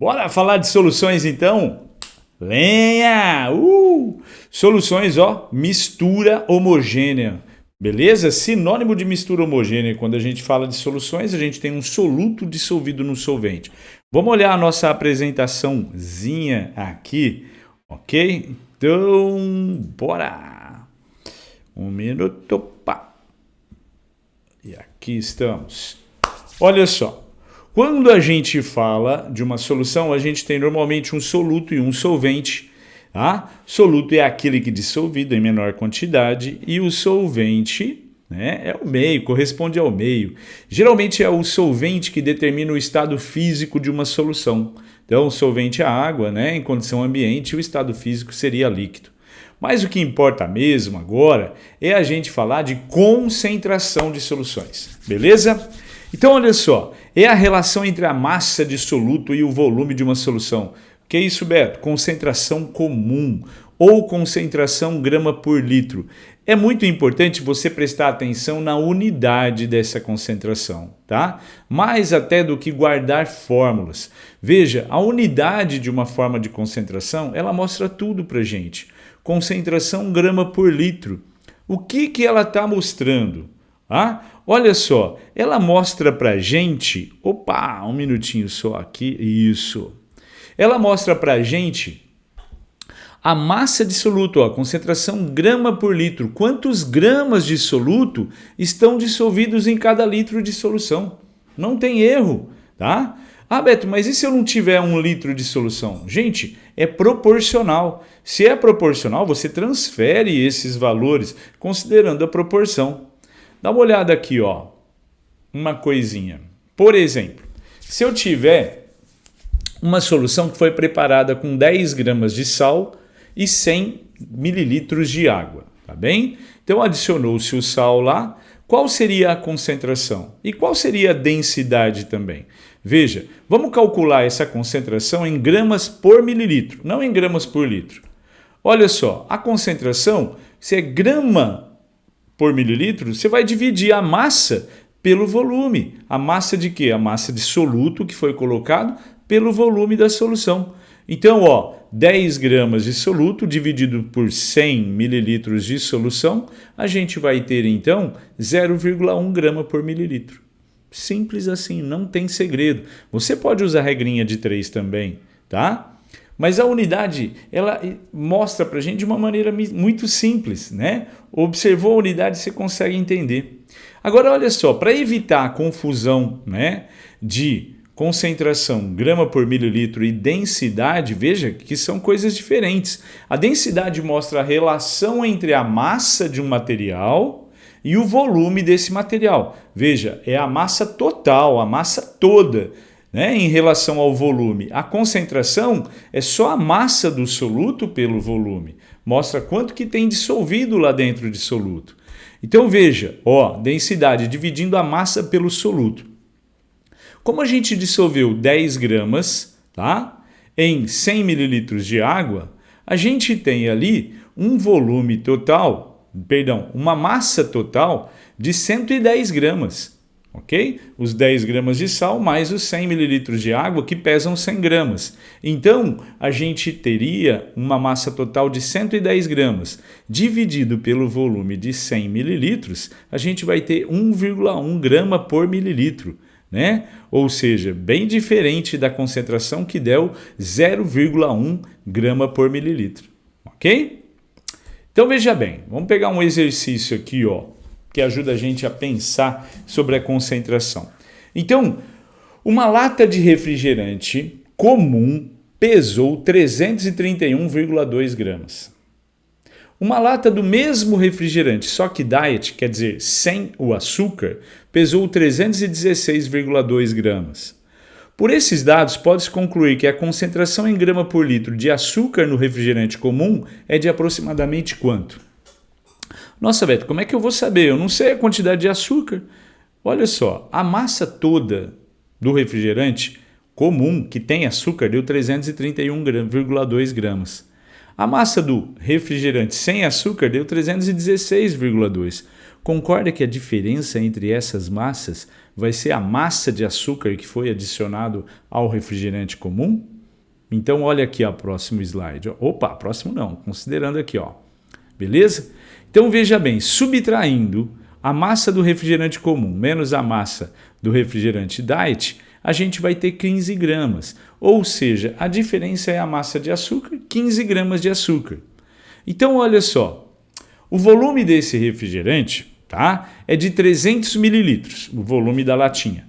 Bora falar de soluções então? Lenha! Soluções, ó, mistura homogênea. Beleza? Sinônimo de mistura homogênea. Quando a gente fala de soluções, a gente tem um soluto dissolvido no solvente. Vamos olhar a nossa apresentaçãozinha aqui, ok? Então, bora! Um minuto, pá. E aqui estamos. Olha só. Quando a gente fala de uma solução, a gente tem normalmente um soluto e um solvente. Tá? Soluto é aquele que é dissolvido em menor quantidade e o solvente, né, é o meio, corresponde ao meio. Geralmente é o solvente que determina o estado físico de uma solução. Então, o solvente é a água, né, em condição ambiente, e o estado físico seria líquido. Mas o que importa mesmo agora é a gente falar de concentração de soluções, beleza? Então, olha só, é a relação entre a massa de soluto e o volume de uma solução. O que é isso, Beto? Concentração comum ou concentração grama por litro. É muito importante você prestar atenção na unidade dessa concentração, tá? Mais até do que guardar fórmulas. Veja, a unidade de uma forma de concentração, ela mostra tudo pra gente. Concentração grama por litro. O que ela está mostrando? Olha só, ela mostra pra gente, opa, um minutinho só aqui, isso. Ela mostra pra gente a massa de soluto, ó, a concentração grama por litro. Quantos gramas de soluto estão dissolvidos em cada litro de solução? Não tem erro, tá? Beto, mas e se eu não tiver 1 litro de solução? Gente, é proporcional. Se é proporcional, você transfere esses valores considerando a proporção. Dá uma olhada aqui, ó, uma coisinha. Por exemplo, se eu tiver uma solução que foi preparada com 10 gramas de sal e 100 mililitros de água, tá bem? Então adicionou-se o sal lá. Qual seria a concentração? E qual seria a densidade também? Veja, vamos calcular essa concentração em gramas por mililitro, não em gramas por litro. Olha só, a concentração, se é grama por mililitro, você vai dividir a massa pelo volume. A massa de quê? A massa de soluto que foi colocado pelo volume da solução. Então, ó, 10 gramas de soluto dividido por 100 mililitros de solução, a gente vai ter, então, 0,1 grama por mililitro. Simples assim, não tem segredo. Você pode usar a regrinha de 3 também, tá? Mas a unidade, ela mostra para a gente de uma maneira muito simples, né? Observou a unidade, você consegue entender. Agora, olha só, para evitar a confusão, né, de concentração grama por mililitro e densidade, veja que são coisas diferentes. A densidade mostra a relação entre a massa de um material e o volume desse material. Veja, é a massa total, a massa toda, né, em relação ao volume. A concentração é só a massa do soluto pelo volume. Mostra quanto que tem dissolvido lá dentro de soluto. Então veja, ó, densidade dividindo a massa pelo soluto. Como a gente dissolveu 10 gramas, tá, em 100 mililitros de água, a gente tem ali um volume total, uma massa total de 110 gramas. Ok? Os 10 gramas de sal mais os 100 mililitros de água que pesam 100 gramas. Então, a gente teria uma massa total de 110 gramas. Dividido pelo volume de 100 mililitros, a gente vai ter 1,1 grama por mililitro, né? Ou seja, bem diferente da concentração que deu 0,1 grama por mililitro. Ok? Então, veja bem, vamos pegar um exercício aqui, ó, que ajuda a gente a pensar sobre a concentração. Então, uma lata de refrigerante comum pesou 331,2 gramas. Uma lata do mesmo refrigerante, só que diet, quer dizer, sem o açúcar, pesou 316,2 gramas. Por esses dados, pode-se concluir que a concentração em grama por litro de açúcar no refrigerante comum é de aproximadamente quanto? Nossa, Beto, como é que eu vou saber? Eu não sei a quantidade de açúcar. Olha só, a massa toda do refrigerante comum que tem açúcar deu 331,2 gramas. A massa do refrigerante sem açúcar deu 316,2. Concorda que a diferença entre essas massas vai ser a massa de açúcar que foi adicionado ao refrigerante comum? Então, olha aqui o próximo slide. Opa, próximo não, considerando aqui, ó. Beleza? Então, veja bem, subtraindo a massa do refrigerante comum menos a massa do refrigerante diet, a gente vai ter 15 gramas. Ou seja, a diferença é a massa de açúcar, 15 gramas de açúcar. Então, olha só, o volume desse refrigerante, tá, é de 300 mililitros, o volume da latinha.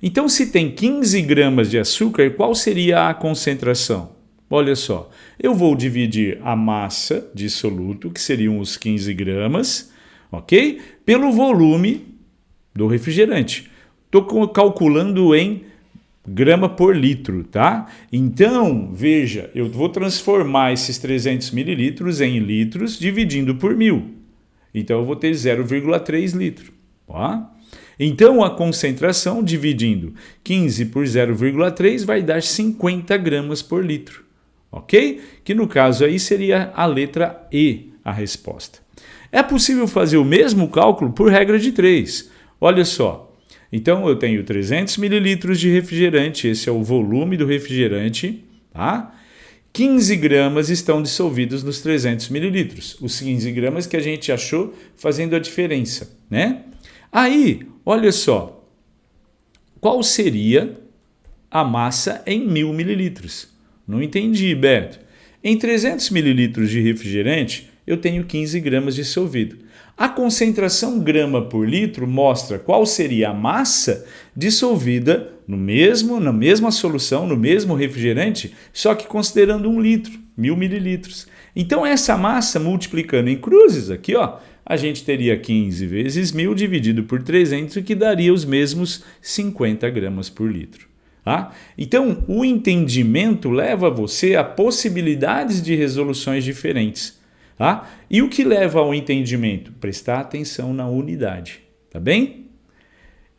Então, se tem 15 gramas de açúcar, qual seria a concentração? Olha só, eu vou dividir a massa de soluto, que seriam os 15 gramas, ok? Pelo volume do refrigerante. Estou calculando em grama por litro, tá? Então, veja, eu vou transformar esses 300 mililitros em litros dividindo por 1.000. Então, eu vou ter 0,3 litro, tá? Então, a concentração dividindo 15 por 0,3 vai dar 50 gramas por litro, ok? Que no caso aí seria a letra E, a resposta. É possível fazer o mesmo cálculo por regra de 3. Olha só. Então, eu tenho 300 mililitros de refrigerante, esse é o volume do refrigerante, tá? 15 gramas estão dissolvidos nos 300 mililitros, os 15 gramas que a gente achou fazendo a diferença, né? Aí, olha só, qual seria a massa em 1.000 mililitros? Não entendi, Beto. Em 300 mililitros de refrigerante, eu tenho 15 gramas dissolvido. A concentração grama por litro mostra qual seria a massa dissolvida na mesma solução, no mesmo refrigerante, só que considerando 1 litro, 1.000 mililitros. Então, essa massa multiplicando em cruzes, aqui, ó, a gente teria 15 vezes 1.000 dividido por 300, que daria os mesmos 50 gramas por litro. Tá? Então, o entendimento leva você a possibilidades de resoluções diferentes. Tá? E o que leva ao entendimento? Prestar atenção na unidade, tá bem?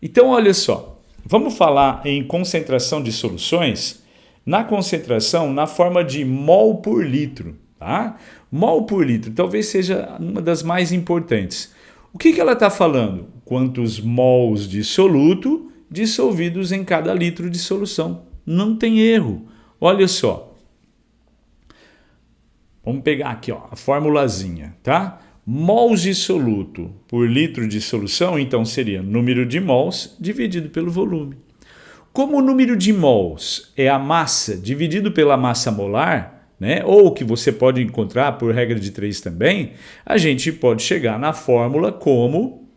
Então, olha só, vamos falar em concentração de soluções, na concentração na forma de mol por litro, tá? Mol por litro talvez seja uma das mais importantes. O que ela está falando? Quantos mols de soluto dissolvidos em cada litro de solução. Não tem erro. Olha só. Vamos pegar aqui, ó, a formulazinha, tá? Mols de soluto por litro de solução, então seria número de mols dividido pelo volume. Como o número de mols é a massa dividido pela massa molar, né? Ou que você pode encontrar por regra de 3 também, a gente pode chegar na fórmula como,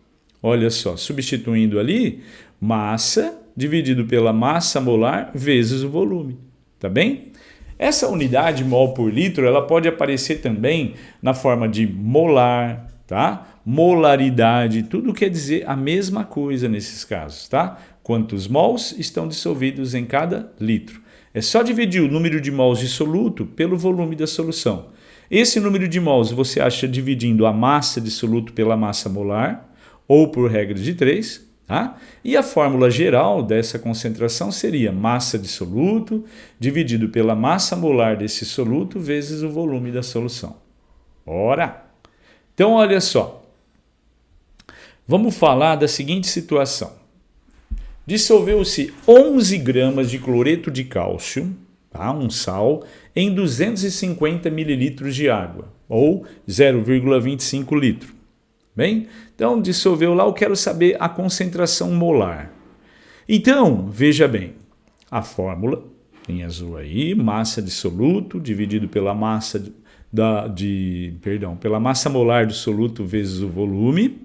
olha só, substituindo ali, massa dividido pela massa molar vezes o volume, tá bem? Essa unidade mol por litro, ela pode aparecer também na forma de molar, tá? Molaridade, tudo quer dizer a mesma coisa nesses casos, tá? Quantos mols estão dissolvidos em cada litro. É só dividir o número de mols de soluto pelo volume da solução. Esse número de mols você acha dividindo a massa de soluto pela massa molar ou por regra de 3, tá? E a fórmula geral dessa concentração seria massa de soluto dividido pela massa molar desse soluto vezes o volume da solução. Ora! Então, olha só. Vamos falar da seguinte situação. Dissolveu-se 11 gramas de cloreto de cálcio, tá? Um sal, em 250 mililitros de água, ou 0,25 litro. Bem, então dissolveu lá, eu quero saber a concentração molar. Então, veja bem, a fórmula em azul aí, massa de soluto dividido pela massa pela massa molar do soluto vezes o volume,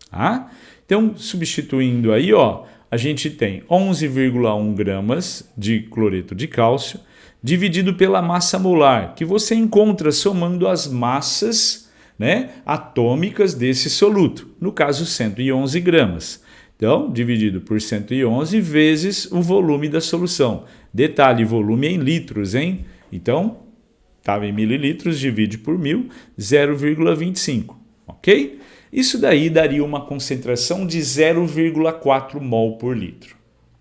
tá? Então, substituindo aí, ó, a gente tem 11,1 gramas de cloreto de cálcio dividido pela massa molar, que você encontra somando as massas, né, atômicas desse soluto, no caso 111 gramas. Então, dividido por 111 vezes o volume da solução. Detalhe, volume em litros, hein? Então, estava em mililitros, divide por 1.000, 0,25, ok? Isso daí daria uma concentração de 0,4 mol por litro.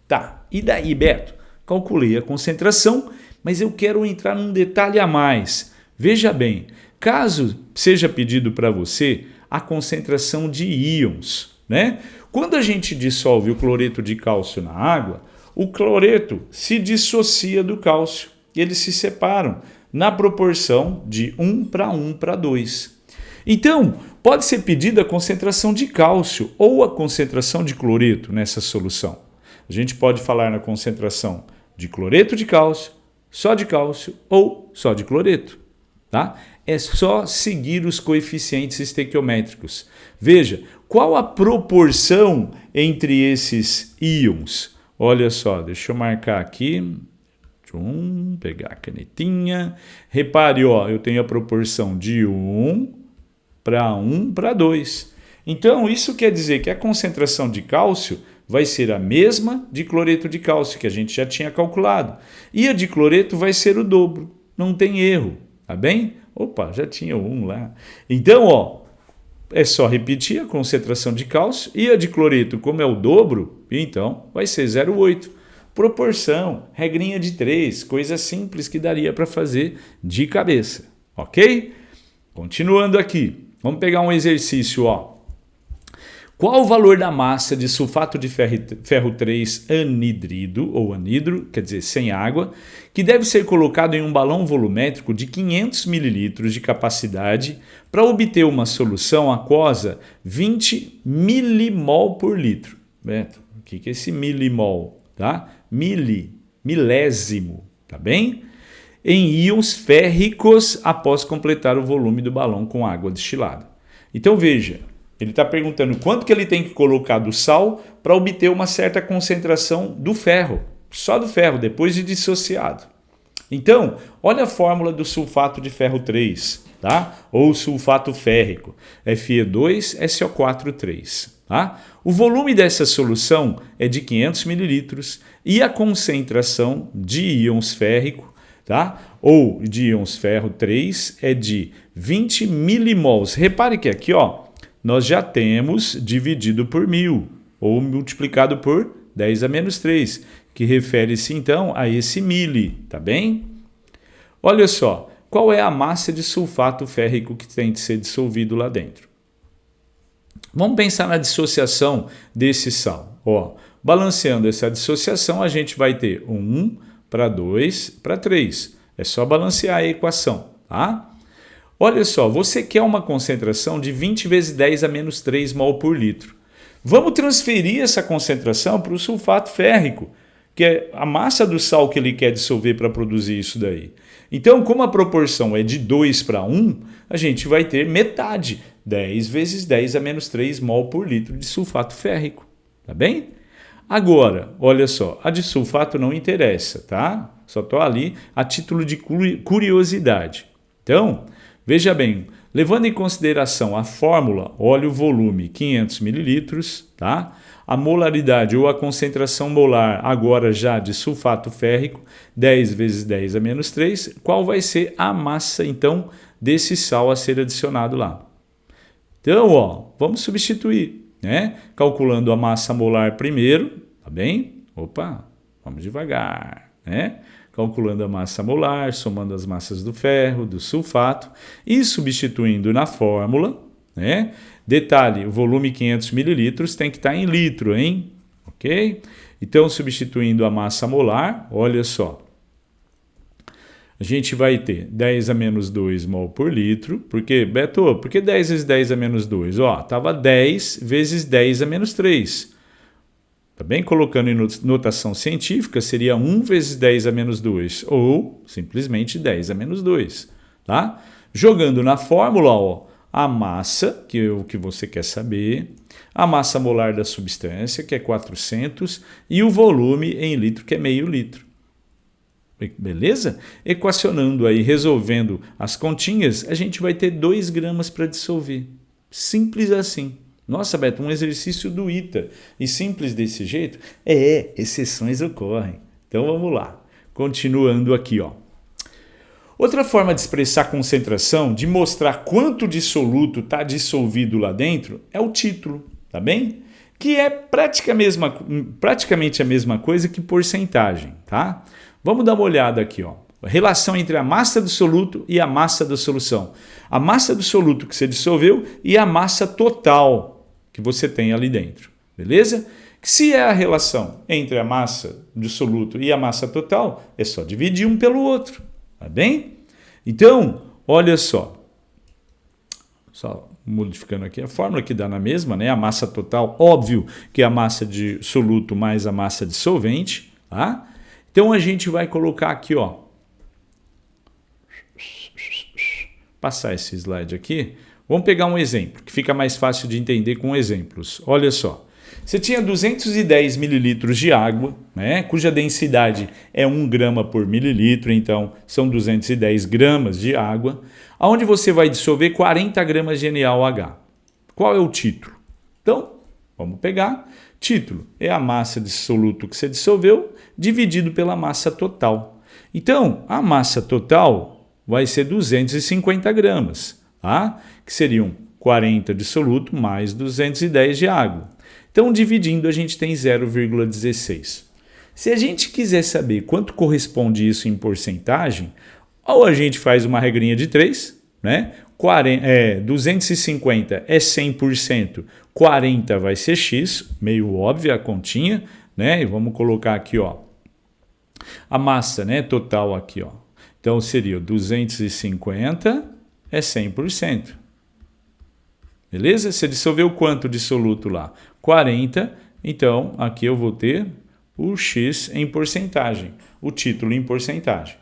Tá, e daí, Beto? Calculei a concentração, mas eu quero entrar num detalhe a mais. Veja bem, caso seja pedido para você a concentração de íons, né? Quando a gente dissolve o cloreto de cálcio na água, o cloreto se dissocia do cálcio e eles se separam na proporção de 1:1:2. Então, pode ser pedida a concentração de cálcio ou a concentração de cloreto nessa solução. A gente pode falar na concentração de cloreto de cálcio ou só de cloreto. Tá? É só seguir os coeficientes estequiométricos. Veja, qual a proporção entre esses íons? Olha só, deixa eu marcar aqui. Pegar a canetinha. Repare, ó, eu tenho a proporção de 1:1:2. Então, isso quer dizer que a concentração de cálcio vai ser a mesma de cloreto de cálcio, que a gente já tinha calculado. E a de cloreto vai ser o dobro. Não tem erro, tá bem? Opa, já tinha lá. Então, ó, é só repetir a concentração de cálcio e a de cloreto, como é o dobro, então vai ser 0,8. Proporção, regrinha de 3, coisa simples que daria para fazer de cabeça, ok? Continuando aqui, vamos pegar um exercício, ó. Qual o valor da massa de sulfato de ferro 3 anidrido, ou anidro, quer dizer, sem água, que deve ser colocado em um balão volumétrico de 500 ml de capacidade para obter uma solução aquosa 20 milimol por litro? Beto, o que é esse milimol? Tá? Milésimo, tá bem? Em íons férricos após completar o volume do balão com água destilada. Então veja, ele está perguntando quanto que ele tem que colocar do sal para obter uma certa concentração do ferro, só do ferro, depois de dissociado. Então, olha a fórmula do sulfato de ferro 3, tá? Ou sulfato férrico, Fe2SO4 tá? O volume dessa solução é de 500 ml e a concentração de íons férrico, tá? Ou de íons ferro 3 é de 20 milimols. Repare que aqui, ó, nós já temos dividido por 1000, ou multiplicado por 10 a menos 3, que refere-se então a esse mili, tá bem? Olha só, qual é a massa de sulfato férrico que tem de ser dissolvido lá dentro? Vamos pensar na dissociação desse sal. Ó, balanceando essa dissociação, a gente vai ter 1:2:3. É só balancear a equação, tá? Olha só, você quer uma concentração de 20 vezes 10 a menos 3 mol por litro. Vamos transferir essa concentração para o sulfato férrico, que é a massa do sal que ele quer dissolver para produzir isso daí. Então, como a proporção é de 2:1, a gente vai ter metade, 10 vezes 10 a menos 3 mol por litro de sulfato férrico. Tá bem? Agora, olha só, a de sulfato não interessa, tá? Só estou ali a título de curiosidade. Então, veja bem, levando em consideração a fórmula, olha o volume 500 ml, tá? A molaridade ou a concentração molar agora já de sulfato férrico, 10 vezes 10 a menos 3, qual vai ser a massa então desse sal a ser adicionado lá? Então, ó, vamos substituir, né? Calculando a massa molar primeiro, tá bem? Opa, vamos devagar, né? Calculando a massa molar, somando as massas do ferro, do sulfato e substituindo na fórmula, né? Detalhe, o volume 500 ml tem que estar em litro, hein? Ok? Então, substituindo a massa molar, olha só. A gente vai ter 10 a menos 2 mol por litro. Porque, Beto, por que 10 vezes 10 a menos 2? Ó, estava 10 vezes 10 a menos 3. Tá bem? Colocando em notação científica, seria 1 vezes 10 a menos 2, ou simplesmente 10 a menos 2. Tá? Jogando na fórmula, ó, a massa, que é o que você quer saber, a massa molar da substância, que é 400, e o volume em litro, que é meio litro. Beleza? Equacionando aí, resolvendo as continhas, a gente vai ter 2 gramas para dissolver. Simples assim. Nossa, Beto, um exercício do ITA. E simples desse jeito? Exceções ocorrem. Então vamos lá. Continuando aqui, ó. Outra forma de expressar concentração, de mostrar quanto dissoluto está dissolvido lá dentro, é o título, tá bem? Que é praticamente a mesma coisa que porcentagem, tá? Vamos dar uma olhada aqui, ó. A relação entre a massa do soluto e a massa da solução. A massa do soluto que você dissolveu e a massa total que você tem ali dentro. beleza? Se é a relação entre a massa de soluto e a massa total, é só dividir um pelo outro, tá bem? Então, olha só modificando aqui a fórmula que dá na mesma, né? A massa total, óbvio que é a massa de soluto mais a massa de solvente, tá? Então a gente vai colocar aqui, ó, passar esse slide aqui. Vamos pegar um exemplo, que fica mais fácil de entender com exemplos. Olha só. Você tinha 210 mililitros de água, né, cuja densidade é 1 grama por mililitro, então são 210 gramas de água, onde você vai dissolver 40 gramas de NaOH. Qual é o título? Então, vamos pegar. Título é a massa de soluto que você dissolveu dividido pela massa total. Então, a massa total vai ser 250 gramas, tá? Que seriam 40 de soluto mais 210 de água. Então, dividindo, a gente tem 0,16. Se a gente quiser saber quanto corresponde isso em porcentagem, ou a gente faz uma regrinha de 3, né? 250 é 100%, 40 vai ser X, meio óbvio a continha, né? E vamos colocar aqui, ó, a massa, né, total aqui, ó. Então, seria 250 é 100%. Beleza? Você dissolveu quanto de soluto lá? 40. Então, aqui eu vou ter o X em porcentagem, o título em porcentagem.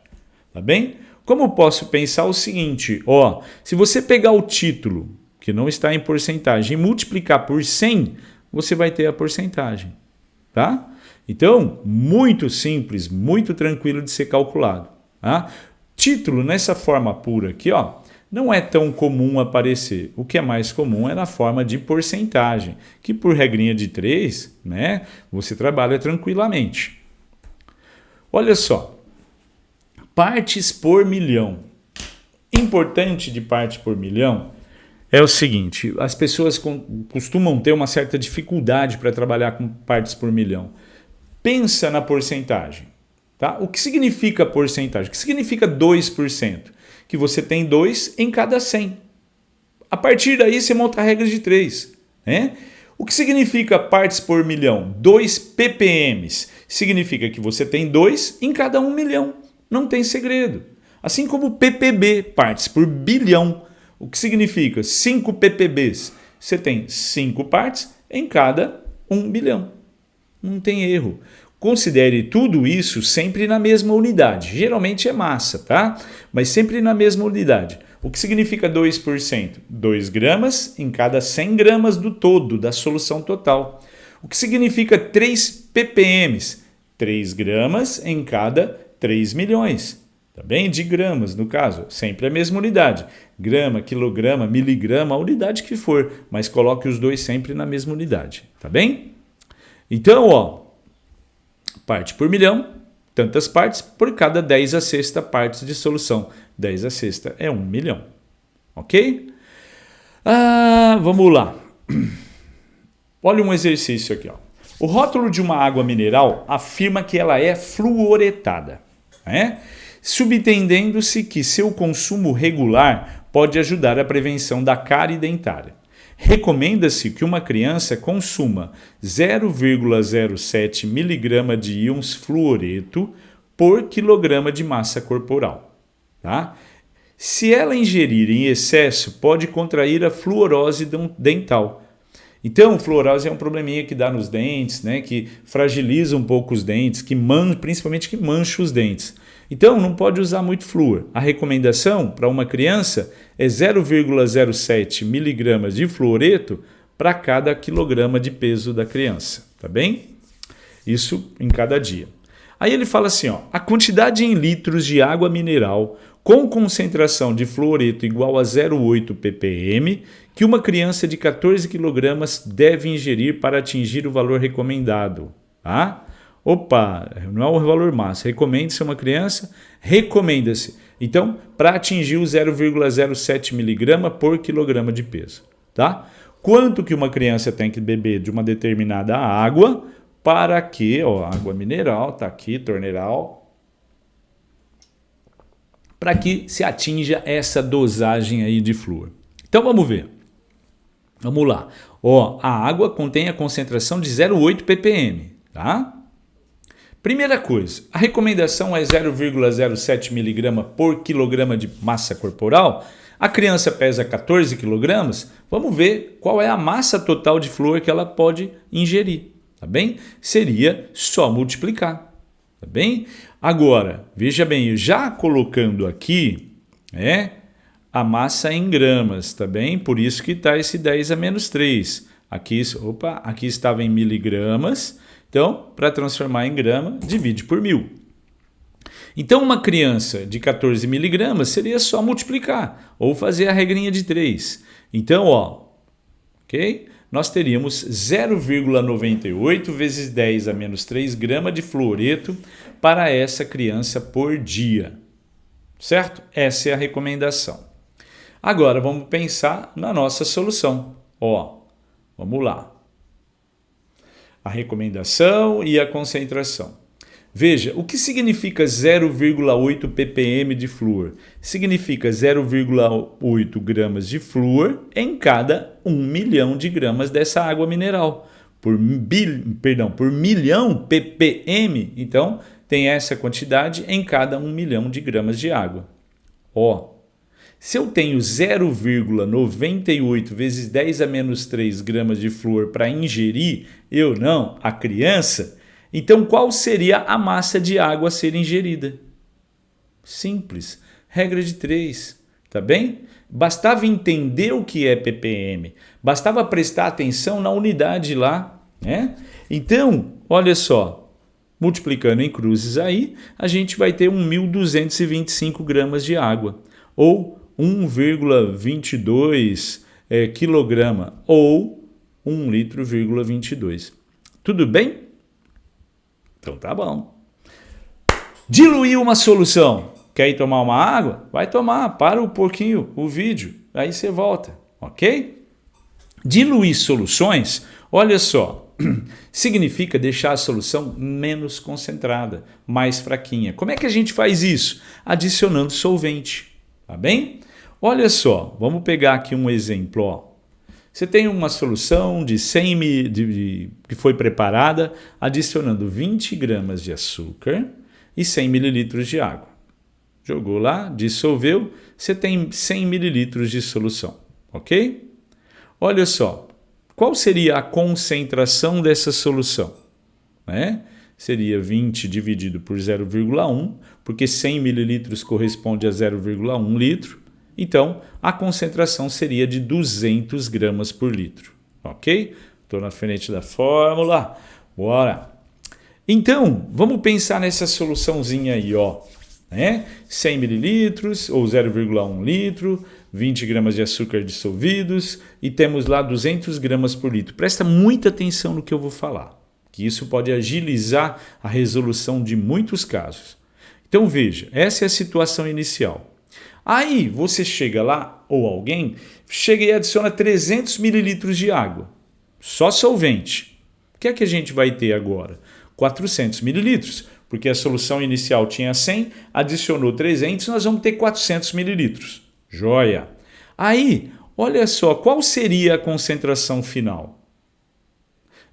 Tá bem? Como eu posso pensar o seguinte, ó, se você pegar o título, que não está em porcentagem, e multiplicar por 100, você vai ter a porcentagem. Tá? Então, muito simples, muito tranquilo de ser calculado. Tá? Título nessa forma pura aqui, ó, não é tão comum aparecer. O que é mais comum é na forma de porcentagem, que por regrinha de 3, né, você trabalha tranquilamente. Olha só, partes por milhão. Importante de parte por milhão é o seguinte, as pessoas costumam ter uma certa dificuldade para trabalhar com partes por milhão. Pensa na porcentagem. Tá? O que significa porcentagem? O que significa 2%? Que você tem 2 em cada 100. A partir daí você monta a regra de 3. Né? O que significa partes por milhão? 2 ppm. Significa que você tem 2 em cada 1 milhão. Não tem segredo. Assim como ppb, partes por bilhão. O que significa 5 ppbs? Você tem 5 partes em cada 1 bilhão. Não tem erro. Considere tudo isso sempre na mesma unidade. Geralmente é massa, tá? Mas sempre na mesma unidade. O que significa 2%? 2 gramas em cada 100 gramas do todo, da solução total. O que significa 3 ppm? 3 gramas em cada 3 milhões. Tá bem? De gramas, no caso. Sempre a mesma unidade. Grama, quilograma, miligrama, a unidade que for. Mas coloque os dois sempre na mesma unidade. Tá bem? Então, ó. Parte por milhão, tantas partes por cada 10 a sexta partes de solução. 10 a sexta é 1 milhão. Ok? Vamos lá. Olha um exercício aqui. Ó. O rótulo de uma água mineral afirma que ela é fluoretada. Né? Subentendendo-se que seu consumo regular pode ajudar a prevenção da cárie dentária. Recomenda-se que uma criança consuma 0,07 mg de íons fluoreto por quilograma de massa corporal. Tá? Se ela ingerir em excesso, pode contrair a fluorose dental. Então, fluorose é um probleminha que dá nos dentes, né, que fragiliza um pouco os dentes, principalmente que mancha os dentes. Então, não pode usar muito flúor. A recomendação para uma criança é 0,07 mg de fluoreto para cada quilograma de peso da criança, tá bem? Isso em cada dia. Aí ele fala assim, ó, a quantidade em litros de água mineral com concentração de fluoreto igual a 0,8 ppm que uma criança de 14 kg deve ingerir para atingir o valor recomendado, tá? Opa, não é o valor máximo. Recomenda-se uma criança? Recomenda-se. Então, para atingir o 0,07 mg por quilograma de peso. Tá? Quanto que uma criança tem que beber de uma determinada água para que, ó, água mineral, tá aqui, torneiral, para que se atinja essa dosagem aí de flúor. Então, vamos ver. Vamos lá. Ó, a água contém a concentração de 0,8 ppm, tá? Primeira coisa, a recomendação é 0,07 mg por quilograma de massa corporal. A criança pesa 14 kg. Vamos ver qual é a massa total de flúor que ela pode ingerir, tá bem? Seria só multiplicar, tá bem? Agora, veja bem, já colocando aqui, a massa em gramas, tá bem? Por isso que está esse 10 a menos 3. Aqui estava em miligramas. Então, para transformar em grama, divide por 1000. Então, uma criança de 14 miligramas seria só multiplicar ou fazer a regrinha de 3. Então, ok? Nós teríamos 0,98 vezes 10 a menos 3 gramas de fluoreto para essa criança por dia. Certo? Essa é a recomendação. Agora, vamos pensar na nossa solução. Vamos lá. A recomendação e a concentração. Veja, o que significa 0,8 ppm de flúor? Significa 0,8 gramas de flúor em cada 1 milhão de gramas dessa água mineral. Por milhão ppm, então tem essa quantidade em cada 1 milhão de gramas de água. Se eu tenho 0,98 vezes 10 a menos 3 gramas de flúor para ingerir, a criança, então qual seria a massa de água a ser ingerida? Simples, regra de 3, tá bem? Bastava entender o que é ppm, bastava prestar atenção na unidade lá, né? Então, olha só, multiplicando em cruzes aí, a gente vai ter 1.225 gramas de água, ou 1,22 quilograma, ou 1,22 litro. Tudo bem? Então tá bom. Diluir uma solução. Quer ir tomar uma água? Vai tomar, para um pouquinho o vídeo, aí você volta, ok? Diluir soluções, olha só, significa deixar a solução menos concentrada, mais fraquinha. Como é que a gente faz isso? Adicionando solvente, tá bem? Olha só, vamos pegar aqui um exemplo. Você tem uma solução de 100 que foi preparada adicionando 20 gramas de açúcar e 100 mililitros de água. Jogou lá, dissolveu, você tem 100 mililitros de solução, ok? Olha só, qual seria a concentração dessa solução? Seria 20 dividido por 0,1, porque 100 mililitros corresponde a 0,1 litro. Então, a concentração seria de 200 gramas por litro, ok? Estou na frente da fórmula, bora! Então, vamos pensar nessa soluçãozinha aí, 100 mililitros ou 0,1 litro, 20 gramas de açúcar dissolvidos e temos lá 200 gramas por litro. Presta muita atenção no que eu vou falar, que isso pode agilizar a resolução de muitos casos. Então, veja, essa é a situação inicial. Aí você chega lá, ou alguém, chega e adiciona 300 mililitros de água, só solvente. O que é que a gente vai ter agora? 400 mililitros, porque a solução inicial tinha 100, adicionou 300, nós vamos ter 400 mililitros. Joia! Aí, olha só, qual seria a concentração final?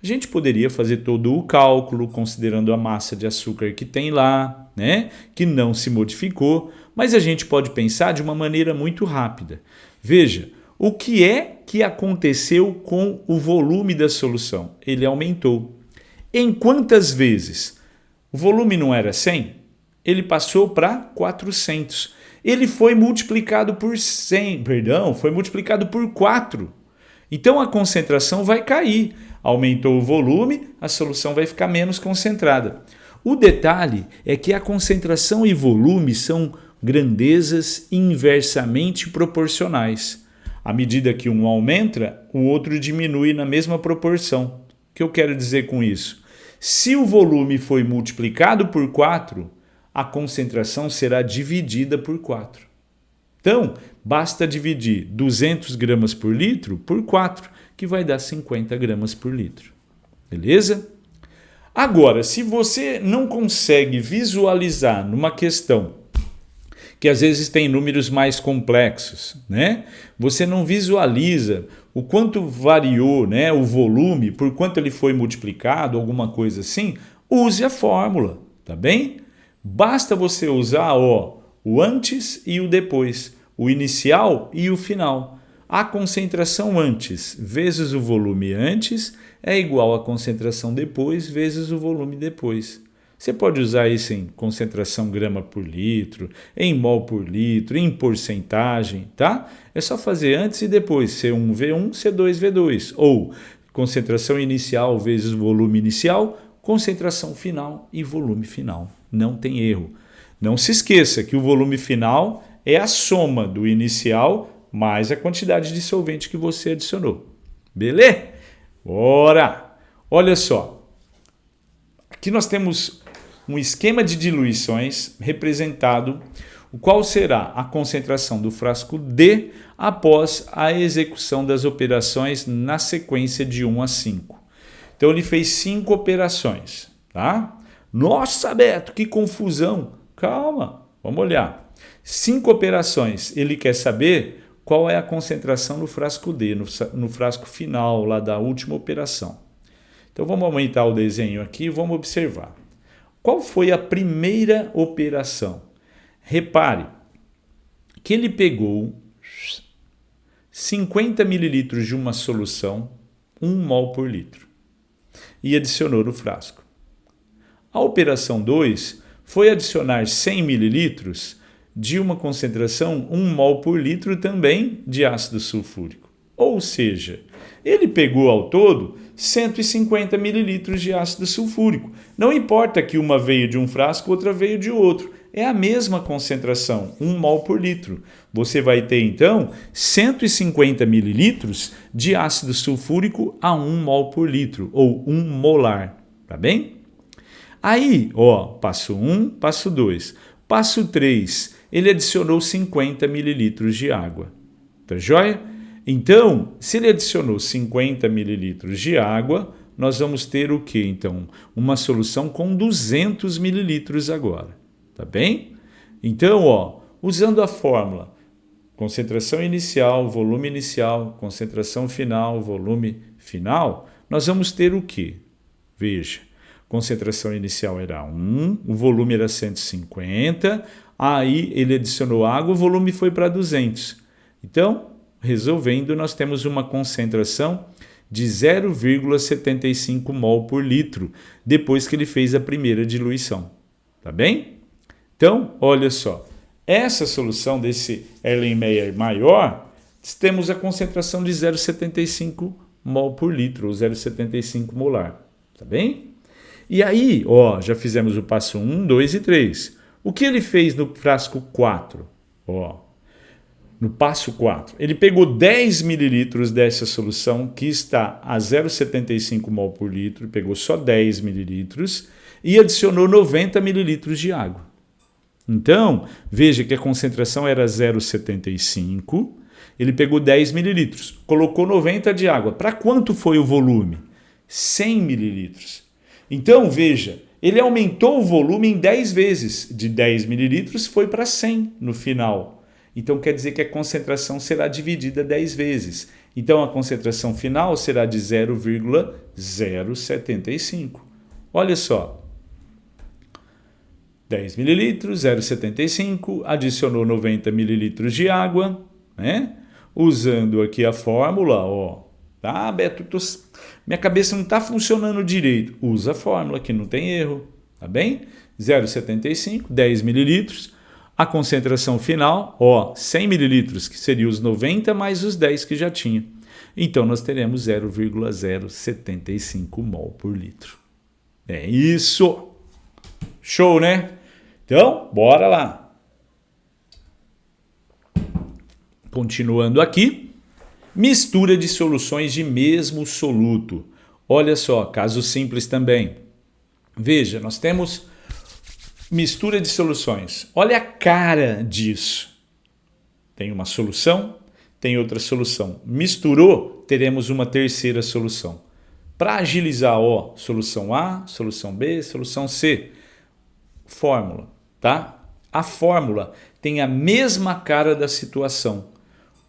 A gente poderia fazer todo o cálculo, considerando a massa de açúcar que tem lá, que não se modificou, mas a gente pode pensar de uma maneira muito rápida. Veja, o que é que aconteceu com o volume da solução? Ele aumentou. Em quantas vezes? O volume não era 100? Ele passou para 400. Ele foi multiplicado por 100, foi multiplicado por 4. Então a concentração vai cair. Aumentou o volume, a solução vai ficar menos concentrada. O detalhe é que a concentração e volume são grandezas inversamente proporcionais. À medida que um aumenta, o outro diminui na mesma proporção. O que eu quero dizer com isso? Se o volume foi multiplicado por 4, a concentração será dividida por 4. Então, basta dividir 200 gramas por litro por 4, que vai dar 50 gramas por litro. Beleza? Agora, se você não consegue visualizar numa questão que às vezes tem números mais complexos, né? Você não visualiza o quanto variou, né, o volume, por quanto ele foi multiplicado, alguma coisa assim, use a fórmula, tá bem? Basta você usar, ó, o antes e o depois, o inicial e o final. A concentração antes vezes o volume antes é igual à concentração depois vezes o volume depois. Você pode usar isso em concentração grama por litro, em mol por litro, em porcentagem, tá? É só fazer antes e depois, C1V1, C2V2. Ou concentração inicial vezes volume inicial, concentração final e volume final. Não tem erro. Não se esqueça que o volume final é a soma do inicial mais a quantidade de solvente que você adicionou. Beleza? Bora! Olha só. Aqui nós temos um esquema de diluições representado, o qual será a concentração do frasco D após a execução das operações na sequência de 1 a 5. Então ele fez 5 operações, tá? Nossa, Beto, que confusão! Calma, vamos olhar. 5 operações, ele quer saber qual é a concentração no frasco D, no frasco final lá da última operação. Então vamos aumentar o desenho aqui e vamos observar. Qual foi a primeira operação? Repare que ele pegou 50 ml de uma solução, 1 mol por litro, e adicionou no frasco. A operação 2 foi adicionar 100 ml de uma concentração 1 mol por litro também de ácido sulfúrico. Ou seja, ele pegou ao todo 150 ml de ácido sulfúrico. Não importa que uma veio de um frasco, outra veio de outro. É a mesma concentração, 1 mol por litro. Você vai ter, então, 150 ml de ácido sulfúrico a 1 mol por litro, ou 1 molar. Tá bem? Aí, ó, passo 1, passo 2. Passo 3, ele adicionou 50 ml de água. Tá joia? Então, se ele adicionou 50 ml de água, nós vamos ter o quê? Então, uma solução com 200 ml agora, tá bem? Então, ó, usando a fórmula concentração inicial, concentração final, volume final, nós vamos ter o quê? Veja, concentração inicial era 1, o volume era 150, aí ele adicionou água, o volume foi para 200. Então, resolvendo, nós temos uma concentração de 0,75 mol por litro, depois que ele fez a primeira diluição. Tá bem? Então, olha só. Essa solução desse Erlenmeyer maior, temos a concentração de 0,75 mol por litro, ou 0,75 molar. Tá bem? E aí, ó, já fizemos o passo 1, 2 e 3. O que ele fez no frasco 4? Ó, no passo 4, ele pegou 10 ml dessa solução que está a 0,75 mol por litro, pegou só 10 ml e adicionou 90 ml de água. Então, veja que a concentração era 0,75, ele pegou 10 ml, colocou 90 de água. Para quanto foi o volume? 100 ml. Então, veja, ele aumentou o volume em 10 vezes, de 10 ml foi para 100 no final. Então, quer dizer que a concentração será dividida 10 vezes. Então, a concentração final será de 0,075. Olha só. 10 ml, 0,75, adicionou 90 ml de água, né? Usando aqui a fórmula, ó. Tá, Beto, minha cabeça não está funcionando direito. Usa a fórmula, que não tem erro, tá bem? 0,75, 10 ml. A concentração final, ó, 100 ml, que seria os 90 mais os 10 que já tinha. Então, nós teremos 0,075 mol por litro. É isso! Show, né? Então, bora lá. Continuando aqui, mistura de soluções de mesmo soluto. Olha só, caso simples também. Veja, nós temos mistura de soluções. Olha a cara disso. Tem uma solução, tem outra solução. Misturou, teremos uma terceira solução. Para agilizar, ó, solução A, solução B, solução C. Fórmula, tá? A fórmula tem a mesma cara da situação.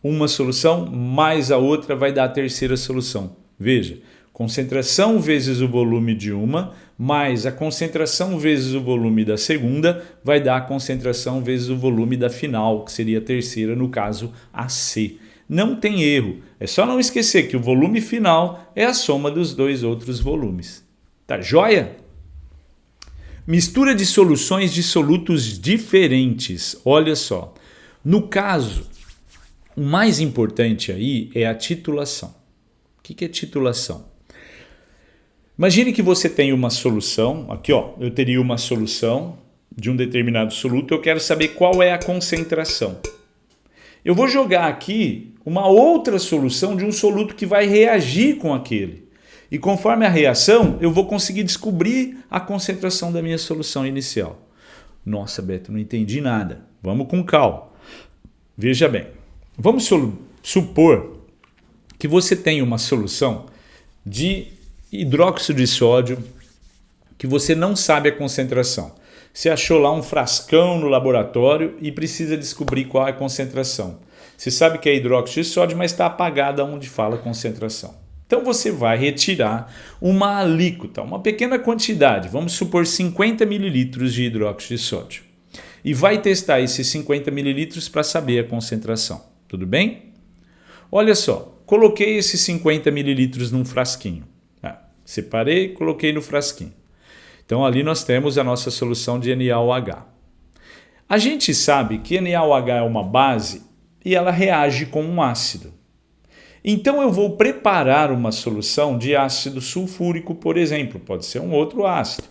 Uma solução mais a outra vai dar a terceira solução. Veja, concentração vezes o volume de uma, mais a concentração vezes o volume da segunda, vai dar a concentração vezes o volume da final, que seria a terceira, no caso, a C. Não tem erro, é só não esquecer que o volume final é a soma dos dois outros volumes. Tá joia? Mistura de soluções de solutos diferentes. Olha só, no caso, o mais importante aí é a titulação. O que é titulação? Imagine que você tem uma solução, aqui ó, eu teria uma solução de um determinado soluto, eu quero saber qual é a concentração. Eu vou jogar aqui uma outra solução de um soluto que vai reagir com aquele. E conforme a reação, eu vou conseguir descobrir a concentração da minha solução inicial. Nossa, Beto, não entendi nada. Vamos com calma. Veja bem, vamos supor que você tem uma solução de hidróxido de sódio que você não sabe a concentração. Você achou lá um frascão no laboratório e precisa descobrir qual é a concentração. Você sabe que é hidróxido de sódio, mas está apagada onde fala concentração. Então você vai retirar uma alíquota, uma pequena quantidade, vamos supor 50 ml de hidróxido de sódio. E vai testar esses 50 ml para saber a concentração. Tudo bem? Olha só, coloquei esses 50 ml num frasquinho. Separei e coloquei no frasquinho. Então ali nós temos a nossa solução de NaOH. A gente sabe que NaOH é uma base e ela reage com um ácido. Então eu vou preparar uma solução de ácido sulfúrico, por exemplo, pode ser um outro ácido.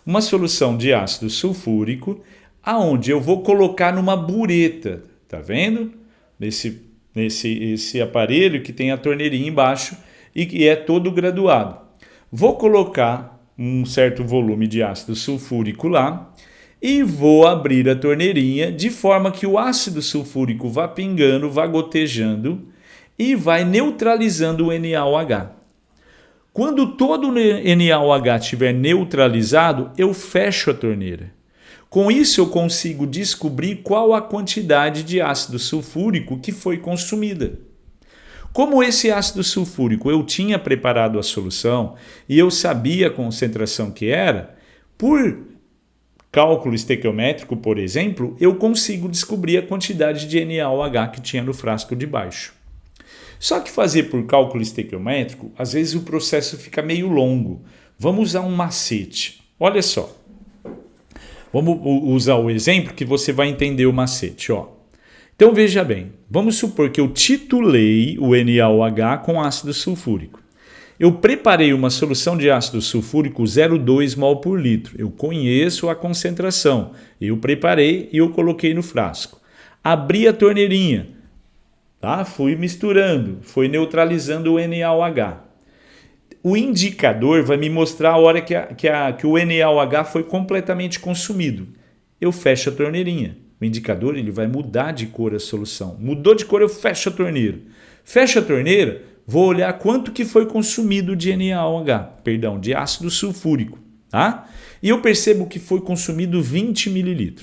Uma solução de ácido sulfúrico, aonde eu vou colocar numa bureta, tá vendo? Esse aparelho que tem a torneirinha embaixo e que é todo graduado. Vou colocar um certo volume de ácido sulfúrico lá e vou abrir a torneirinha de forma que o ácido sulfúrico vá pingando, vá gotejando e vai neutralizando o NaOH. Quando todo o NaOH estiver neutralizado, eu fecho a torneira. Com isso eu consigo descobrir qual a quantidade de ácido sulfúrico que foi consumida. Como esse ácido sulfúrico eu tinha preparado a solução e eu sabia a concentração que era, por cálculo estequiométrico, por exemplo, eu consigo descobrir a quantidade de NaOH que tinha no frasco de baixo. Só que fazer por cálculo estequiométrico, às vezes o processo fica meio longo. Vamos usar um macete. Olha só. Vamos usar o exemplo que você vai entender o macete, ó. Então veja bem, vamos supor que eu titulei o NaOH com ácido sulfúrico. Eu preparei uma solução de ácido sulfúrico 0,2 mol por litro. Eu conheço a concentração. Eu preparei e eu coloquei no frasco. Abri a torneirinha. Tá? Fui misturando, foi neutralizando o NaOH. O indicador vai me mostrar a hora que o NaOH foi completamente consumido. Eu fecho a torneirinha. O indicador ele vai mudar de cor a solução. Mudou de cor, eu fecho a torneira. Fecho a torneira, vou olhar quanto que foi consumido de NaOH, de ácido sulfúrico. Tá? E eu percebo que foi consumido 20 ml.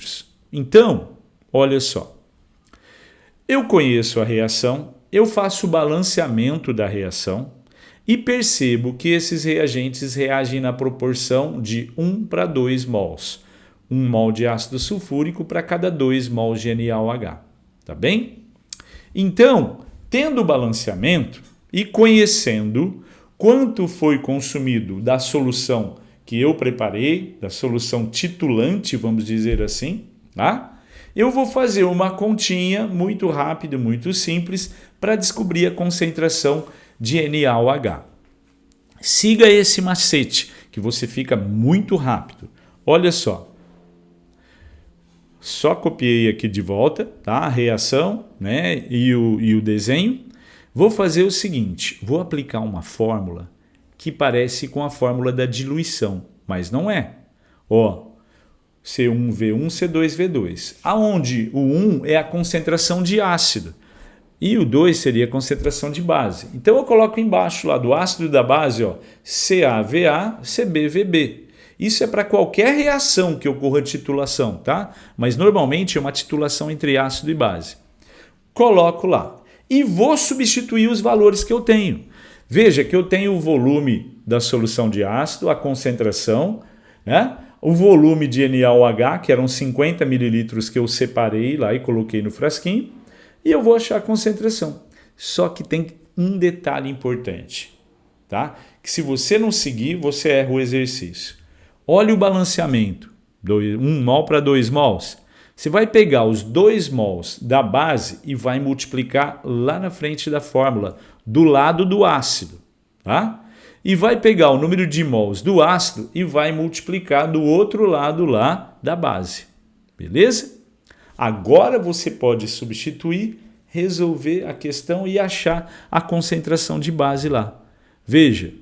Então, olha só. Eu conheço a reação, eu faço o balanceamento da reação e percebo que esses reagentes reagem na proporção de 1 para 2 mols. 1 mol de ácido sulfúrico para cada 2 mols de NaOH. Tá bem? Então, tendo o balanceamento e conhecendo quanto foi consumido da solução que eu preparei, da solução titulante, vamos dizer assim, tá? Eu vou fazer uma continha muito rápida, muito simples, para descobrir a concentração de NaOH. Siga esse macete, que você fica muito rápido. Olha só. Só copiei aqui de volta, tá? A reação, né? e o desenho. Vou fazer o seguinte, vou aplicar uma fórmula que parece com a fórmula da diluição, mas não é. Ó, C1V1, C2V2, aonde o 1 é a concentração de ácido e o 2 seria a concentração de base. Então eu coloco embaixo lá do ácido e da base, ó, CaVa, CbVb. Isso é para qualquer reação que ocorra titulação, tá? Mas normalmente é uma titulação entre ácido e base. Coloco lá e vou substituir os valores que eu tenho. Veja que eu tenho o volume da solução de ácido, a concentração, né? O volume de NaOH, que eram 50 mililitros que eu separei lá e coloquei no frasquinho, e eu vou achar a concentração. Só que tem um detalhe importante, tá? Que se você não seguir, você erra o exercício. Olha o balanceamento, 1 mol para 2 mols. Você vai pegar os 2 mols da base e vai multiplicar lá na frente da fórmula, do lado do ácido, tá? E vai pegar o número de mols do ácido e vai multiplicar do outro lado lá da base, beleza? Agora você pode substituir, resolver a questão e achar a concentração de base lá. Veja,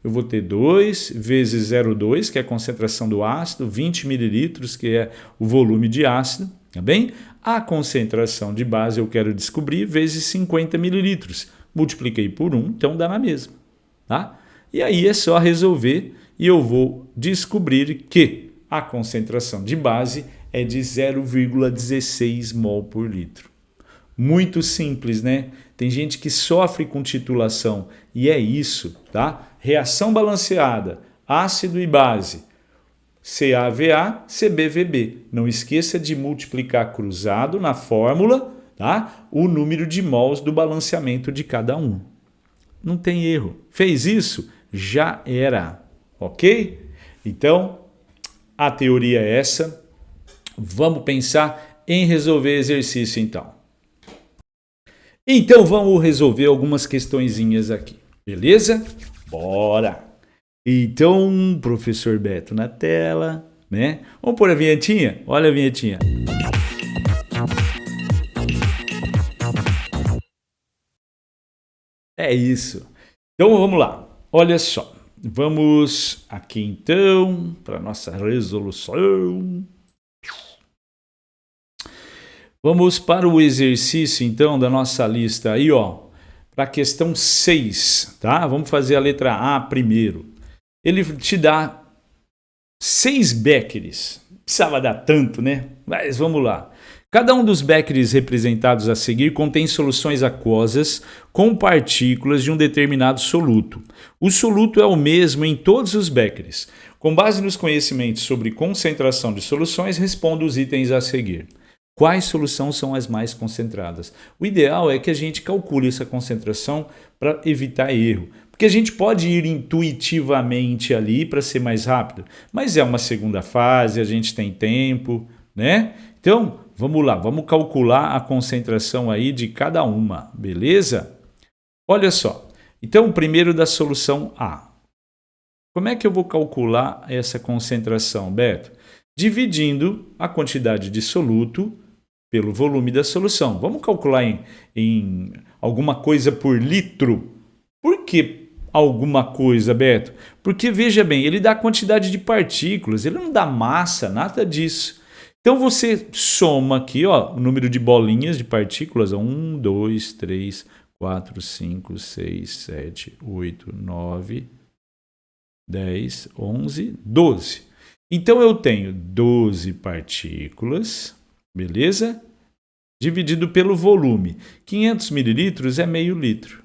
eu vou ter 2 vezes 0,2, que é a concentração do ácido, 20 mililitros, que é o volume de ácido, tá bem? A concentração de base eu quero descobrir vezes 50 mililitros. Multipliquei por 1, então dá na mesma, tá? E aí é só resolver e eu vou descobrir que a concentração de base é de 0,16 mol por litro. Muito simples, né? Tem gente que sofre com titulação e é isso, tá? Reação balanceada, ácido e base, CaVa, CbVb. Não esqueça de multiplicar cruzado na fórmula, tá? O número de mols do balanceamento de cada um. Não tem erro. Fez isso? Já era, ok? Então, a teoria é essa. Vamos pensar em resolver exercício então. Então vamos resolver algumas questõezinhas aqui, beleza? Bora! Então, professor Beto na tela, né? Vamos pôr a vinhetinha? Olha a vinhetinha. É isso. Então vamos lá. Olha só. Vamos aqui então para nossa resolução. Vamos para o exercício, então, da nossa lista aí, ó, para a questão 6, tá? Vamos fazer a letra A primeiro. Ele te dá 6 becquerels. Precisava dar tanto, né? Mas vamos lá. Cada um dos becquerels representados a seguir contém soluções aquosas com partículas de um determinado soluto. O soluto é o mesmo em todos os becquerels. Com base nos conhecimentos sobre concentração de soluções, responda os itens a seguir. Quais soluções são as mais concentradas? O ideal é que a gente calcule essa concentração para evitar erro. Porque a gente pode ir intuitivamente ali para ser mais rápido, mas é uma segunda fase, a gente tem tempo, né? Então, vamos lá, vamos calcular a concentração aí de cada uma, beleza? Olha só, então primeiro da solução A. Como é que eu vou calcular essa concentração, Beto? Dividindo a quantidade de soluto pelo volume da solução. Vamos calcular em alguma coisa por litro. Por que alguma coisa, Beto? Porque, veja bem, ele dá a quantidade de partículas, ele não dá massa, nada disso. Então você soma aqui, ó, o número de bolinhas de partículas, 1, 2, 3, 4, 5, 6, 7, 8, 9, 10, 11, 12. Então eu tenho 12 partículas, beleza? Dividido pelo volume. 500 mililitros é meio litro.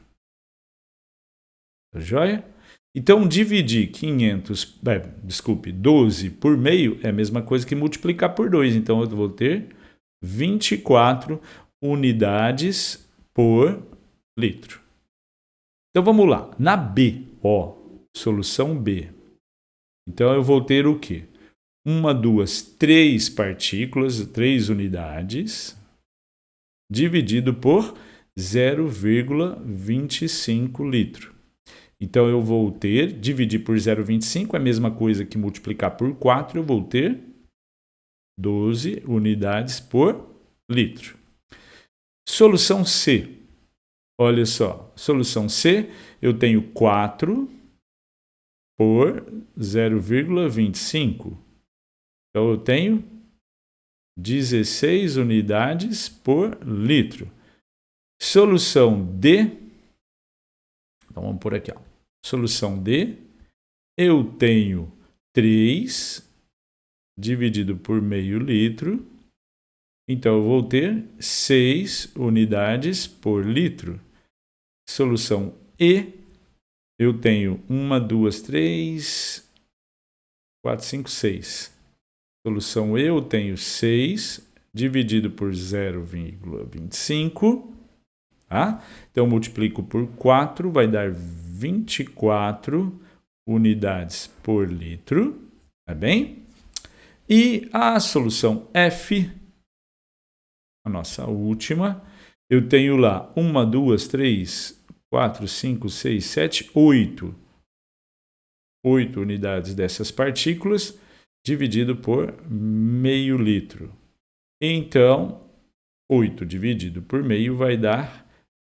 Tá joia? Então dividir 12 por meio é a mesma coisa que multiplicar por 2. Então eu vou ter 24 unidades por litro. Então vamos lá. Na B, ó, solução B. Então eu vou ter o quê? 1, 2, 3 partículas, 3 unidades, dividido por 0,25 litro. Então eu vou ter, dividir por 0,25 é a mesma coisa que multiplicar por 4, eu vou ter 12 unidades por litro. Solução C. Olha só, solução C, eu tenho 4 por 0,25. Então, eu tenho 16 unidades por litro. Solução D. Então, vamos por aqui, ó. Solução D. Eu tenho 3 dividido por meio litro. Então, eu vou ter 6 unidades por litro. Solução E, eu tenho 1, 2, 3, 4, 5, 6. Solução E, eu tenho 6 dividido por 0,25. Tá? Então, eu multiplico por 4, vai dar 24 unidades por litro. Tá bem? E a solução F, a nossa última, eu tenho lá 1, 2, 3, 4, 5, 6, 7, 8. 8 unidades dessas partículas dividido por meio litro. Então, 8 dividido por meio vai dar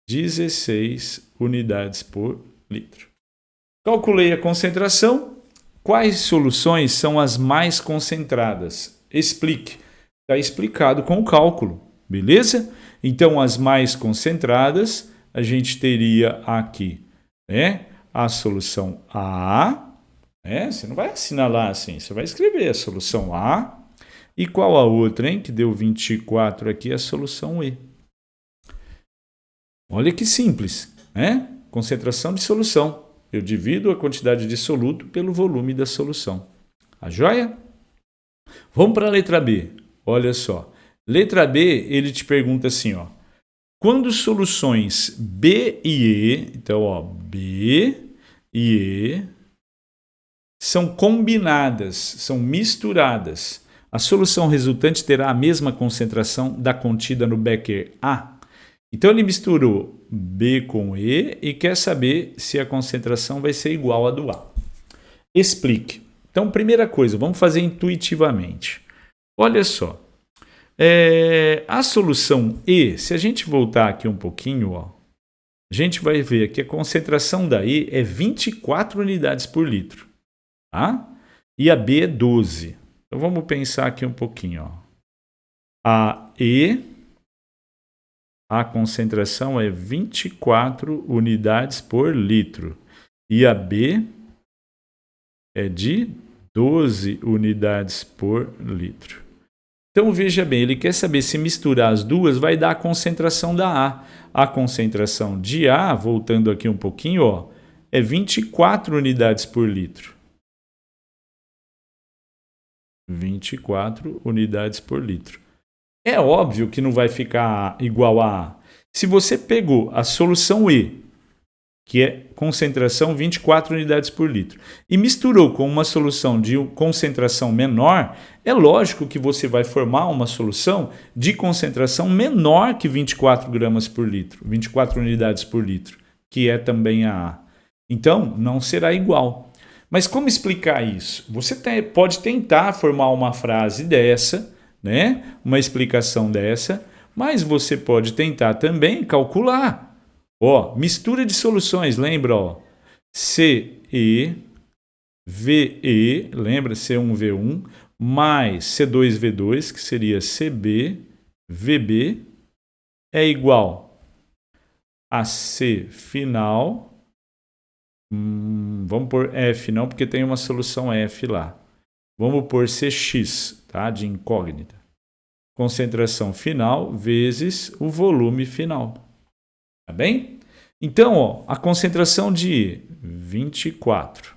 16 unidades por litro. Calculei a concentração. Quais soluções são as mais concentradas? Explique. Está explicado com o cálculo, beleza? Então, as mais concentradas, a gente teria aqui, né, a solução A. Você não vai assinalar assim, você vai escrever a solução A. E qual a outra, hein? Que deu 24 aqui, a solução E. Olha que simples, né? Concentração de solução. Eu divido a quantidade de soluto pelo volume da solução. A joia? Vamos para a letra B. Olha só. Letra B, ele te pergunta assim, ó. Quando soluções B e E, então, ó, B e E, são combinadas, são misturadas, a solução resultante terá a mesma concentração da contida no becker A. Então, ele misturou B com E e quer saber se a concentração vai ser igual à do A. Explique. Então, primeira coisa, vamos fazer intuitivamente. Olha só. A solução E, se a gente voltar aqui um pouquinho, ó, a gente vai ver que a concentração da E é 24 unidades por litro. Tá? E a B é 12. Então, vamos pensar aqui um pouquinho. Ó. A E, a concentração é 24 unidades por litro. E a B é de 12 unidades por litro. Então, veja bem, ele quer saber se misturar as duas vai dar a concentração da A. A concentração de A, voltando aqui um pouquinho, ó, é 24 unidades por litro. 24 unidades por litro. É óbvio que não vai ficar igual a A. Se você pegou a solução E, que é concentração 24 unidades por litro, e misturou com uma solução de concentração menor, é lógico que você vai formar uma solução de concentração menor que 24 gramas por litro, 24 unidades por litro, que é também a A. Então, não será igual. Mas como explicar isso? Você pode tentar formar uma frase dessa, né? Uma explicação dessa, mas você pode tentar também calcular. Ó, mistura de soluções, lembra? Ó, CE, VE, lembra? C1V1, mais C2V2, que seria CB, VB, é igual a C final. Vamos pôr F não, porque tem uma solução F lá. Vamos pôr CX, tá? De incógnita. Concentração final vezes o volume final. Tá bem? Então, ó, a concentração de E, 24.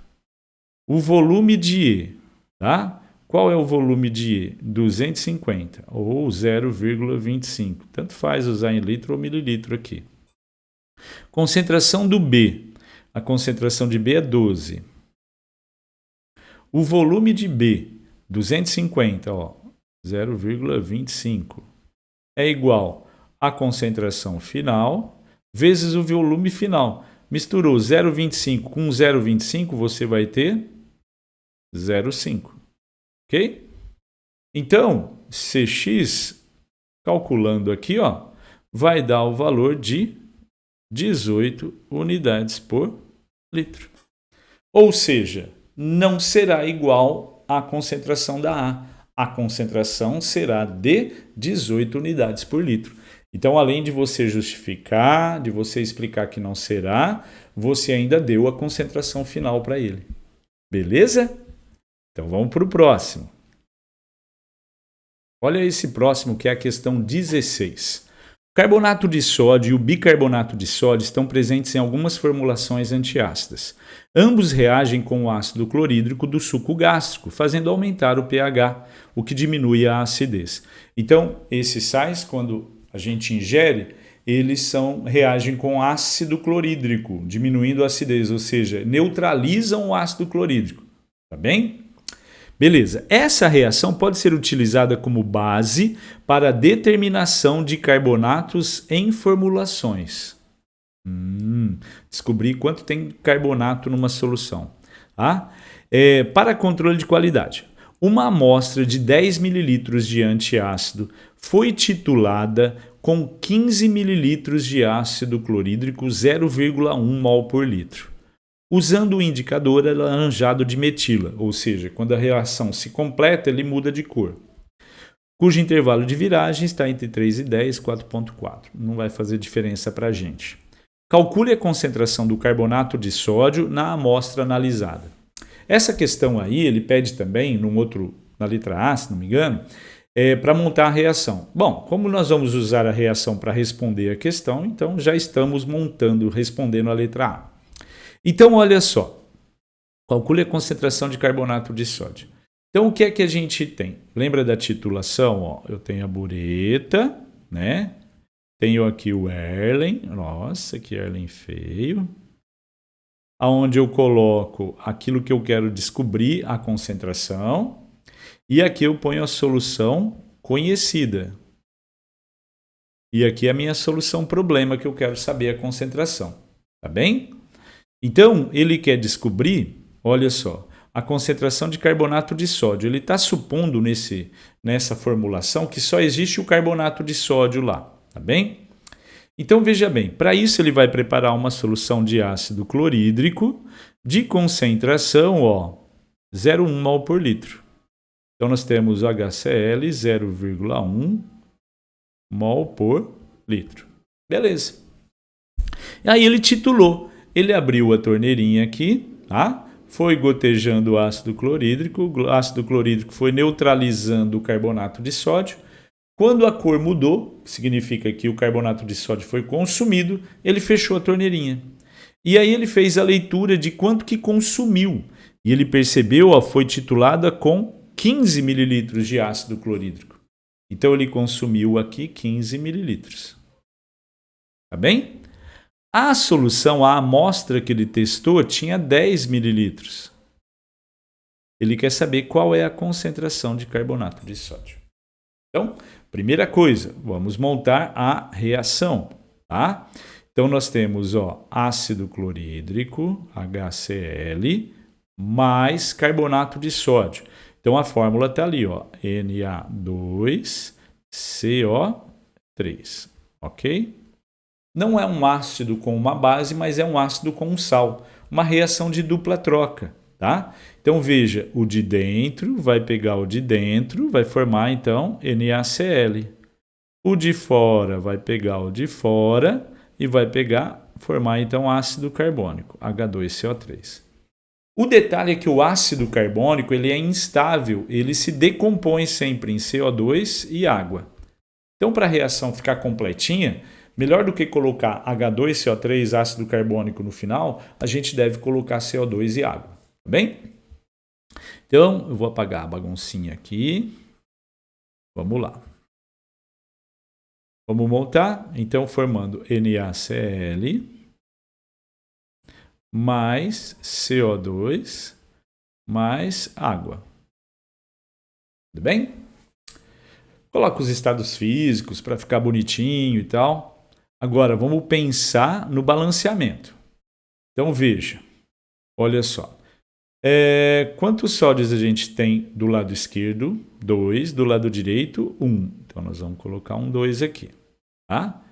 O volume de E, tá? Qual é o volume de E? 250 ou 0,25. Tanto faz usar em litro ou mililitro aqui. Concentração do B. A concentração de B é 12. O volume de B, 250, ó, 0,25, é igual à concentração final vezes o volume final. Misturou 0,25 com 0,25, você vai ter 0,5. Ok? Então, Cx, calculando aqui, ó, vai dar o valor de 18 unidades por litro. Ou seja, não será igual à concentração da A. A concentração será de 18 unidades por litro. Então, além de você justificar, de você explicar que não será, você ainda deu a concentração final para ele. Beleza? Então vamos para o próximo. Olha esse próximo que é a questão 16. O carbonato de sódio e o bicarbonato de sódio estão presentes em algumas formulações antiácidas. Ambos reagem com o ácido clorídrico do suco gástrico, fazendo aumentar o pH, o que diminui a acidez. Então, esses sais, quando a gente ingere, eles reagem com ácido clorídrico, diminuindo a acidez, ou seja, neutralizam o ácido clorídrico. Tá bem? Beleza, essa reação pode ser utilizada como base para a determinação de carbonatos em formulações. Descobrir quanto tem carbonato numa solução. Tá? Para controle de qualidade. Uma amostra de 10 ml de antiácido foi titulada com 15 ml de ácido clorídrico 0,1 mol por litro, usando o indicador alaranjado de metila, ou seja, quando a reação se completa, ele muda de cor, cujo intervalo de viragem está entre 3 e 10, 4,4. Não vai fazer diferença para a gente. Calcule a concentração do carbonato de sódio na amostra analisada. Essa questão aí, ele pede também, na letra A, se não me engano, para montar a reação. Bom, como nós vamos usar a reação para responder a questão, então já estamos respondendo a letra A. Então, olha só, calcule a concentração de carbonato de sódio. Então, o que é que a gente tem? Lembra da titulação? Ó, eu tenho a bureta, né? Tenho aqui o Erlen, nossa, que Erlen feio. Onde eu coloco aquilo que eu quero descobrir, a concentração. E aqui eu ponho a solução conhecida. E aqui é a minha solução problema, que eu quero saber a concentração. Tá bem? Então, ele quer descobrir, olha só, a concentração de carbonato de sódio. Ele está supondo nessa formulação que só existe o carbonato de sódio lá, tá bem? Então, veja bem, para isso ele vai preparar uma solução de ácido clorídrico de concentração 0,1 mol por litro. Então, nós temos HCl 0,1 mol por litro. Beleza. Aí ele titulou. Ele abriu a torneirinha aqui, tá? Foi gotejando o ácido clorídrico. O ácido clorídrico foi neutralizando o carbonato de sódio. Quando a cor mudou, significa que o carbonato de sódio foi consumido, ele fechou a torneirinha. E aí ele fez a leitura de quanto que consumiu. E ele percebeu, foi titulada com 15 ml de ácido clorídrico. Então ele consumiu aqui 15 ml. Tá bem? A solução, a amostra que ele testou, tinha 10 ml. Ele quer saber qual é a concentração de carbonato de sódio. Então, primeira coisa, vamos montar a reação, tá? Então, nós temos ácido clorídrico, HCl, mais carbonato de sódio. Então, a fórmula está ali, Na2CO3, ok? Não é um ácido com uma base, mas é um ácido com um sal. Uma reação de dupla troca, tá? Então, veja, o de dentro vai pegar o de dentro, vai formar, então, NaCl. O de fora vai pegar o de fora e vai formar, então, ácido carbônico, H2CO3. O detalhe é que o ácido carbônico ele é instável, ele se decompõe sempre em CO2 e água. Então, para a reação ficar completinha, melhor do que colocar H2CO3, ácido carbônico, no final, a gente deve colocar CO2 e água. Tá bem? Então, eu vou apagar a baguncinha aqui. Vamos lá. Vamos montar? Então, formando NaCl mais CO2 mais água. Tudo bem? Coloca os estados físicos para ficar bonitinho e tal. Agora, vamos pensar no balanceamento. Então, veja. Olha só. Quantos sódios a gente tem do lado esquerdo? 2. Do lado direito, 1. Então, nós vamos colocar um 2 aqui. Tá?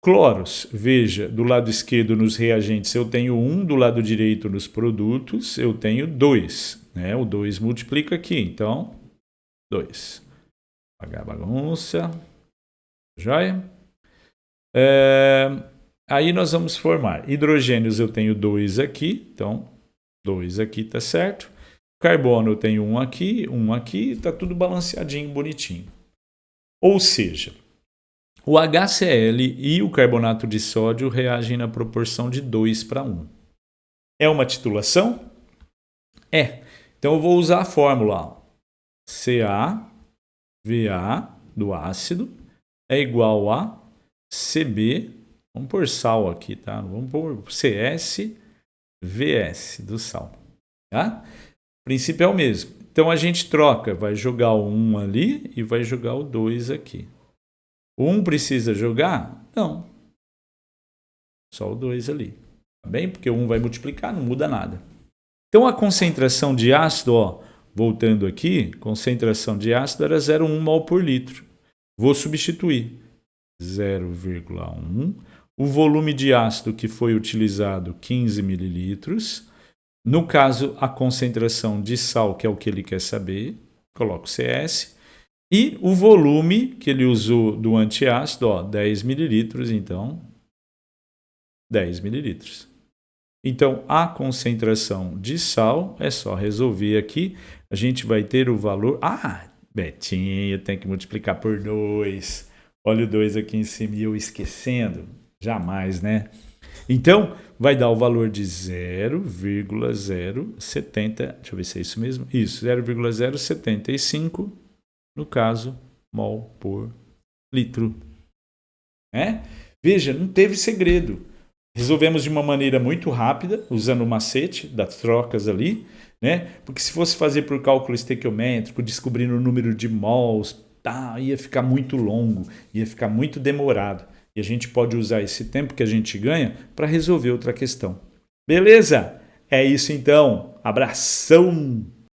Cloros, veja, do lado esquerdo nos reagentes eu tenho 1, do lado direito nos produtos eu tenho 2. Né? O 2 multiplica aqui, então 2. Apagar a bagunça. Joia? Aí nós vamos formar hidrogênios, eu tenho 2 aqui, então 2 aqui está certo. Carbono tem um aqui, está tudo balanceadinho, bonitinho. Ou seja, o HCl e o carbonato de sódio reagem na proporção de 2:1. É uma titulação? É. Então eu vou usar a fórmula. CaVa do ácido é igual a Cb, vamos pôr sal aqui, tá? Vamos pôr CsVs do sal, tá? O princípio é o mesmo. Então a gente troca, vai jogar o 1 ali e vai jogar o 2 aqui. O 1 precisa jogar? Não. Só o 2 ali. Tá bem? Porque o 1 vai multiplicar, não muda nada. Então a concentração de ácido, ó, voltando aqui, concentração de ácido era 0,1 mol por litro. Vou substituir 0,1. O volume de ácido que foi utilizado, 15 mililitros. No caso, a concentração de sal, que é o que ele quer saber, coloco CS. E o volume que ele usou do antiácido, ó, 10 mililitros, então 10 mililitros. Então, a concentração de sal, é só resolver aqui, a gente vai ter o valor... Ah, Betinho, tem que multiplicar por 2. Olha o 2 aqui em cima e eu esquecendo. Jamais, né? Então, vai dar o valor de 0,070, deixa eu ver se é isso mesmo. Isso, 0,075, no caso, mol por litro. Veja, não teve segredo. Resolvemos de uma maneira muito rápida, usando o macete das trocas ali, né? Porque se fosse fazer por cálculo estequiométrico, descobrindo o número de mols, ia ficar muito longo, ia ficar muito demorado. E a gente pode usar esse tempo que a gente ganha para resolver outra questão. Beleza? É isso então. Abração!